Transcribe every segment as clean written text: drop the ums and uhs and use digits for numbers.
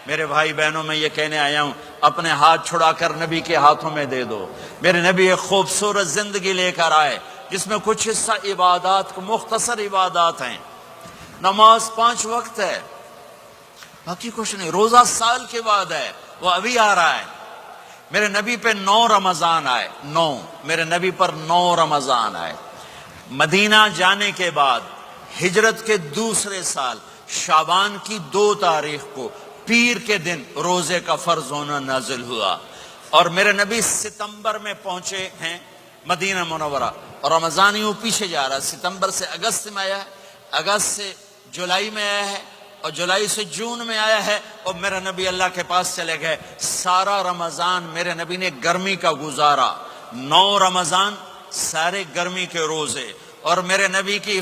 میرے بھائی بہنوں میں یہ کہنے آیا ہوں، اپنے ہاتھ چھڑا کر نبی کے ہاتھوں میں دے دو۔ میرے نبی ایک خوبصورت زندگی لے کر آئے جس میں کچھ حصہ عبادات، مختصر عبادات ہیں۔ نماز 5 وقت ہے، باقی کچھ نہیں۔ روزہ سال کے بعد ہے، وہ ابھی آ رہا ہے۔ میرے نبی پہ 9 رمضان آئے، 9 میرے نبی پر 9 رمضان آئے۔ مدینہ جانے کے بعد ہجرت کے دوسرے سال شعبان کی 2 تاریخ کو پیر کے دن روزے کا فرض ہونا نازل ہوا، اور میرے نبی ستمبر میں پہنچے ہیں مدینہ منورہ، اور رمضان یوں پیچھے جا رہا ہے۔ ستمبر سے اگست میں آیا ہے، اگست سے جولائی میں آیا ہے، اور جولائی سے جون میں آیا ہے، اور میرے نبی اللہ کے پاس چلے گئے۔ سارا رمضان میرے نبی نے گرمی کا گزارا، 9 رمضان سارے گرمی کے روزے، اور میرے نبی کی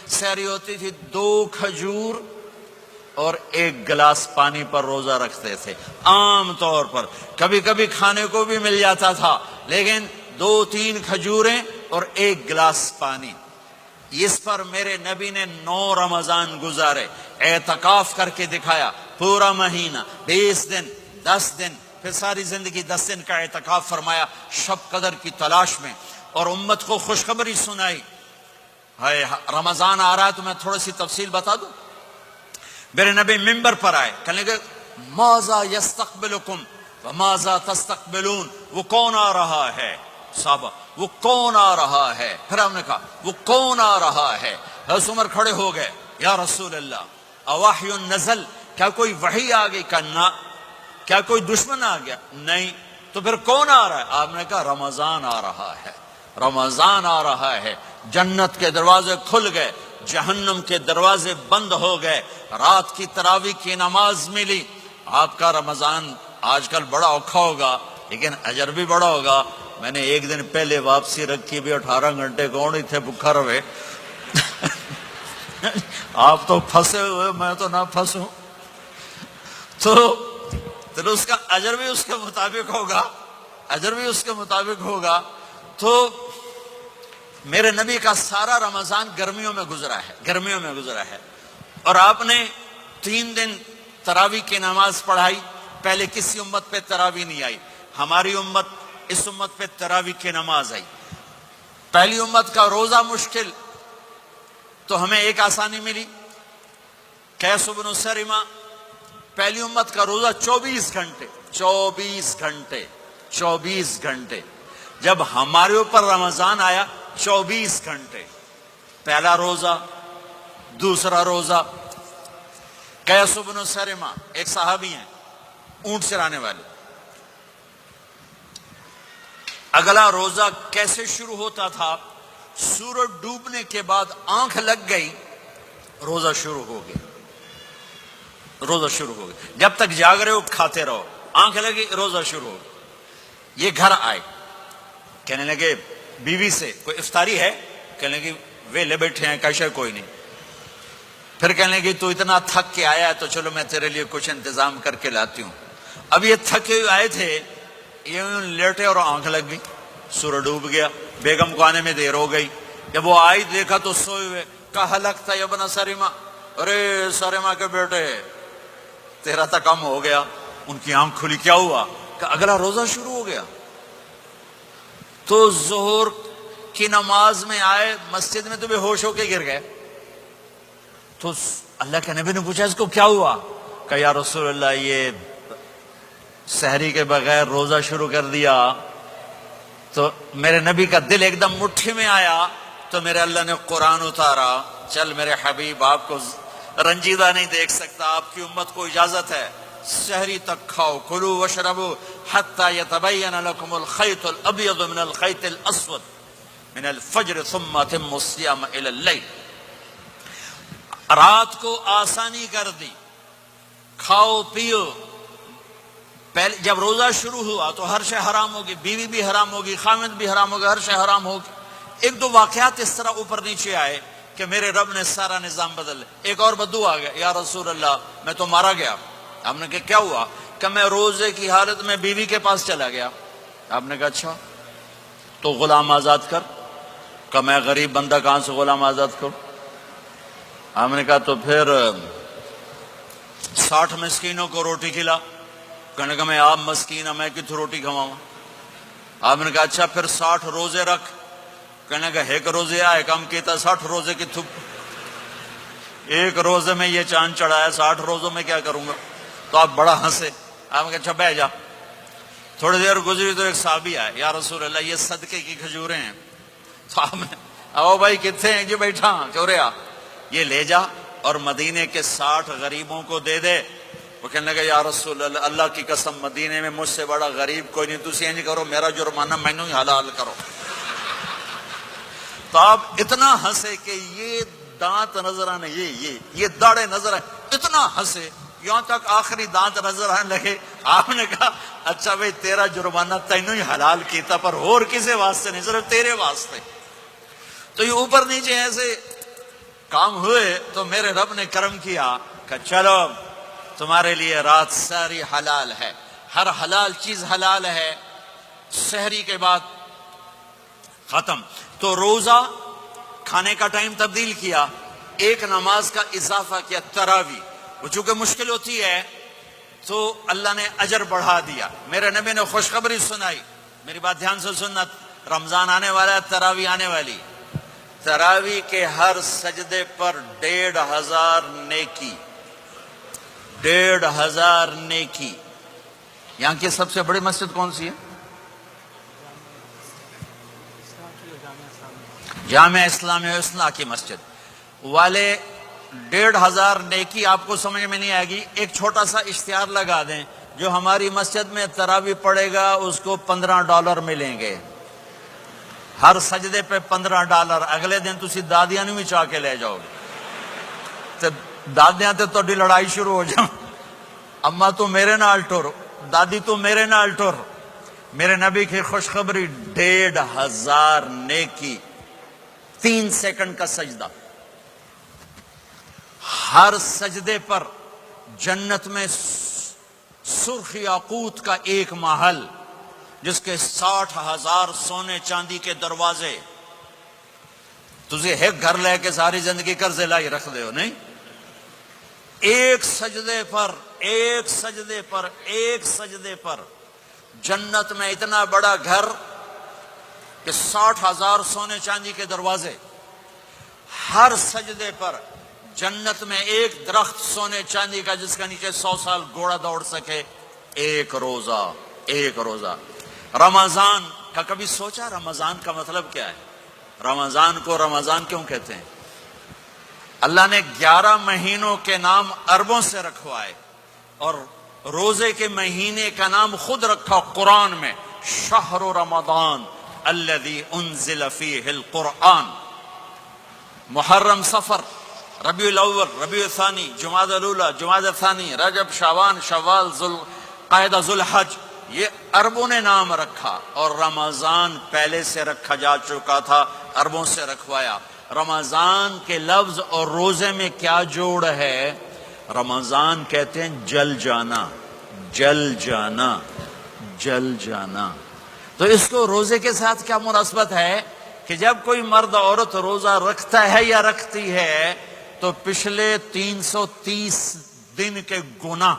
سحری ہوتی تھی 2 کھجور اور 1 گلاس پانی پر روزہ رکھتے تھے عام طور پر۔ کبھی کبھی کھانے کو بھی مل جاتا تھا، لیکن 2-3 کھجوریں اور 1 گلاس پانی۔ اس پر میرے نبی نے 9 رمضان گزارے، اعتکاف کر کے دکھایا، پورا مہینہ 20 دن 10 دن، پھر ساری زندگی 10 دن کا اعتکاف فرمایا شب قدر کی تلاش میں، اور امت کو خوشخبری سنائی۔ رمضان آ رہا ہے تو میں تھوڑی سی تفصیل بتا دوں۔ میرے نبی ممبر پر آئے، کہنے لگے ماذا یستقبلکم وماذا تستقبلون، وہ کون آ رہا ہے؟ صحابہ وہ کون آ رہا ہے؟ پھر ہم نے کہا وہ کون آ رہا ہے؟ حضرت عمر کھڑے ہو گئے، یا رسول اللہ اوحی نزل، کیا کوئی وحی آ گئی؟ کہا نہ۔ کیا کوئی دشمن آ گیا؟ نہیں۔ تو پھر کون آ رہا ہے؟ آپ نے کہا رمضان آ رہا ہے، رمضان آ رہا ہے۔ جنت کے دروازے کھل گئے، جہنم کے دروازے بند ہو گئے، رات کی تراویح کی نماز ملی۔ آپ کا رمضان آج کل بڑا اوکھا ہوگا لیکن اجر بھی بڑا ہوگا۔ میں نے 1 دن پہلے واپسی رکھی بھی 18 گھنٹے کون ہی تھے بکھا رہے۔ آپ تو پھنسے ہوئے، میں تو نہ پھنسوں، تو اس کا اجر بھی اس کے مطابق ہوگا، اجر بھی اس کے مطابق ہوگا۔ تو میرے نبی کا سارا رمضان گرمیوں میں گزرا ہے، گرمیوں میں گزرا ہے، اور آپ نے 3 دن تراویح کی نماز پڑھائی۔ پہلے کسی امت پہ تراویح نہیں آئی، ہماری امت، اس امت پہ تراویح کی نماز آئی۔ پہلی امت کا روزہ مشکل، تو ہمیں ایک آسانی ملی، قیس بن سرمہ۔ پہلی امت کا روزہ 24 گھنٹے، 24 گھنٹے، 24 گھنٹے۔ جب ہمارے اوپر رمضان آیا 24 گھنٹے، پہلا روزہ، دوسرا روزہ۔ قیس بن سرمہ ایک صحابی ہیں، اونٹ چرانے والے۔ اگلا روزہ کیسے شروع ہوتا تھا؟ سورج ڈوبنے کے بعد آنکھ لگ گئی، روزہ شروع ہو گیا، روزہ شروع ہو گیا۔ جب تک جاگ رہے ہو کھاتے رہو، آنکھ لگی روزہ شروع ہو گیا۔ یہ گھر آئے، کہنے لگے بیوی سے کوئی افطاری ہے؟ کہنے لگے ویلے بیٹھے ہیں، کیسے کوئی نہیں۔ پھر کہنے لگے تو اتنا تھک کے آیا ہے تو چلو میں تیرے لیے کچھ انتظام کر کے لاتی ہوں۔ اب یہ تھکے ہوئے آئے تھے، یہ لیٹے اور آنکھ لگ گئی، سورج ڈوب گیا، بیگم کو آنے میں دیر ہو گئی۔ جب وہ آئی دیکھا تو سوئے ہوئے، کہا لگتا ہے ابن سرمہ، ارے سرمہ کے بیٹے تیرا تو کم ہو گیا۔ ان کی آنکھ کھلی، کیا ہوا؟ کہ اگلا روزہ شروع ہو گیا۔ تو ظہر کی نماز میں آئے مسجد میں تو بے ہوش ہو کے گر گئے۔ تو اللہ کے نبی نے پوچھا اس کو کیا ہوا؟ کہ یا رسول اللہ یہ سحری کے بغیر روزہ شروع کر دیا۔ تو میرے نبی کا دل ایک دم مٹھی میں آیا، تو میرے اللہ نے قرآن اتارا، چل میرے حبیب آپ کو رنجیدہ نہیں دیکھ سکتا، آپ کی امت کو اجازت ہے سحری تک کھاؤ، کلوا واشربوا حتی یتبین لکم الخیط الابیض من الخیط الاسود من الفجر ثم اتموا الصیام الی اللیل۔ رات کو آسانی کر دی، کھاؤ پیو۔ پہلے جب روزہ شروع ہوا تو ہر شے حرام ہوگی، بیوی بھی حرام ہوگی، خامد بھی حرام ہوگا، ہر شے حرام ہوگی۔ 1-2 واقعات اس طرح اوپر نیچے آئے کہ میرے رب نے سارا نظام بدل۔ ایک اور بدو آ گیا، یا رسول اللہ میں تو مارا گیا۔ آپ نے کہا کیا ہوا؟ کہ میں روزے کی حالت میں بیوی کے پاس چلا گیا۔ آپ نے کہا اچھا تو غلام آزاد کر۔ کہ میں غریب بندہ کہاں سے غلام آزاد کروں؟ آپ نے کہا تو پھر 60 مسکینوں کو روٹی کھلا. کہنے لگا میں آپ مسکین ہوں، میں کتوں روٹی کھواؤں؟ آپ نے کہا اچھا پھر 60 روزے رکھ. کہنے لگا ایک روزے آئے کام کیتا، 60 روزے کتوں؟ ایک روزے میں یہ چاند چڑھایا، 60 روزوں میں کیا کروں گا؟ تو آپ بڑا ہنسے. آپ نے کہا اچھا بیٹھ جا. تھوڑی دیر گزری تو ایک صحابی آئے، یا رسول اللہ یہ صدقے کی کھجوریں ہیں. تو آپ نے او بھائی کتنے ہیں؟ جی بیٹھا چورے آ، یہ لے جا اور مدینے کے 60 غریبوں کو دے دے. وہ کہنے لگا یا رسول اللہ اللہ کی قسم مدینے میں مجھ سے بڑا غریب کوئی نہیں، تسی انج کرو میرا جرمانہ مینوں ہی حلال کرو. تو آپ اتنا ہنسے کہ یہ دانت نظر آنے، یہ داڑے نظر آئے، اتنا ہنسے یہاں تک آخری دانت نظر آنے لگے. آپ نے کہا اچھا بھائی تیرا جرمانہ تینوں ہی حلال کیتا پر اور کسی واسطے نہیں، صرف تیرے واسطے. تو یہ اوپر نیچے ایسے کام ہوئے تو میرے رب نے کرم کیا کہ چلو تمہارے لیے رات ساری حلال ہے، ہر حلال چیز حلال ہے. سحری کے بعد ختم. تو روزہ کھانے کا ٹائم تبدیل کیا، ایک نماز کا اضافہ کیا، تراویح. وہ چونکہ مشکل ہوتی ہے تو اللہ نے اجر بڑھا دیا. میرے نبی نے خوشخبری سنائی، میری بات دھیان سے سننا، رمضان آنے والا ہے، تراویح آنے والی. تراویح کے ہر سجدے پر 1500 نیکی، 1500 نیکی. یہاں کی سب سے بڑی مسجد کون سی ہے؟ جامعہ اسلامیہ اصلاح کی مسجد والے. 1500 نیکی آپ کو سمجھ میں نہیں آئے گی. ایک چھوٹا سا اشتہار لگا دیں، جو ہماری مسجد میں تراویح پڑے گا اس کو $15 ملیں گے، ہر سجدے پہ $15. اگلے دن تسی دادیاں نہیں چاہ کے لے جاؤ گے، دادیاں تے تہاڈی لڑائی شروع ہو جائے، اما تو میرے نال ٹر، دادی تو میرے نال ٹر. میرے نبی کی خوشخبری، 1500 نیکی، 3 سیکنڈ کا سجدہ. ہر سجدے پر جنت میں سرخ یاقوت کا ایک محل جس کے 60,000 سونے چاندی کے دروازے. تجھے ایک گھر لے کے ساری زندگی قرضے لائی رکھ دے ہو نہیں؟ ایک سجدے پر جنت میں اتنا بڑا گھر کہ 60,000 سونے چاندی کے دروازے. ہر سجدے پر جنت میں ایک درخت سونے چاندی کا جس کا نیچے 100 سال گھوڑا دوڑ سکے. ایک روزہ. رمضان کا کبھی سوچا رمضان کا مطلب کیا ہے؟ رمضان کو رمضان کیوں کہتے ہیں؟ اللہ نے 11 مہینوں کے نام عربوں سے رکھوائے اور روزے کے مہینے کا نام خود رکھا قرآن میں، شہر رمضان الذی انزل فیہ القرآن. محرم، صفر، ربیع الاول، ربیع الثانی، جمادی الاولی، جمادی الثانی، رجب، شعبان، شوال، ذوالقعدہ، ذوالحج، یہ عربوں نے نام رکھا. اور رمضان پہلے سے رکھا جا چکا تھا، عربوں سے رکھوایا. رمضان کے لفظ اور روزے میں کیا جوڑ ہے؟ رمضان کہتے ہیں جل جانا، جل جانا، جل جانا. تو اس کو روزے کے ساتھ کیا مناسبت ہے کہ جب کوئی مرد عورت روزہ رکھتا ہے یا رکھتی ہے تو پچھلے 330 دن کے گناہ،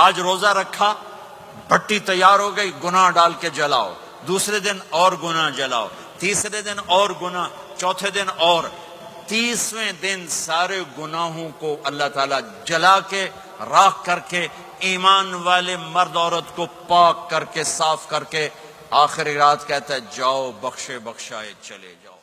آج روزہ رکھا، بھٹی تیار ہو گئی، گناہ ڈال کے جلاؤ، دوسرے دن اور گناہ جلاؤ، تیسرے دن اور گناہ، چوتھے دن اور، 30ویں دن سارے گناہوں کو اللہ تعالیٰ جلا کے راکھ کر کے ایمان والے مرد عورت کو پاک کر کے صاف کر کے آخری رات کہتا ہے جاؤ بخشے بخشائے چلے جاؤ.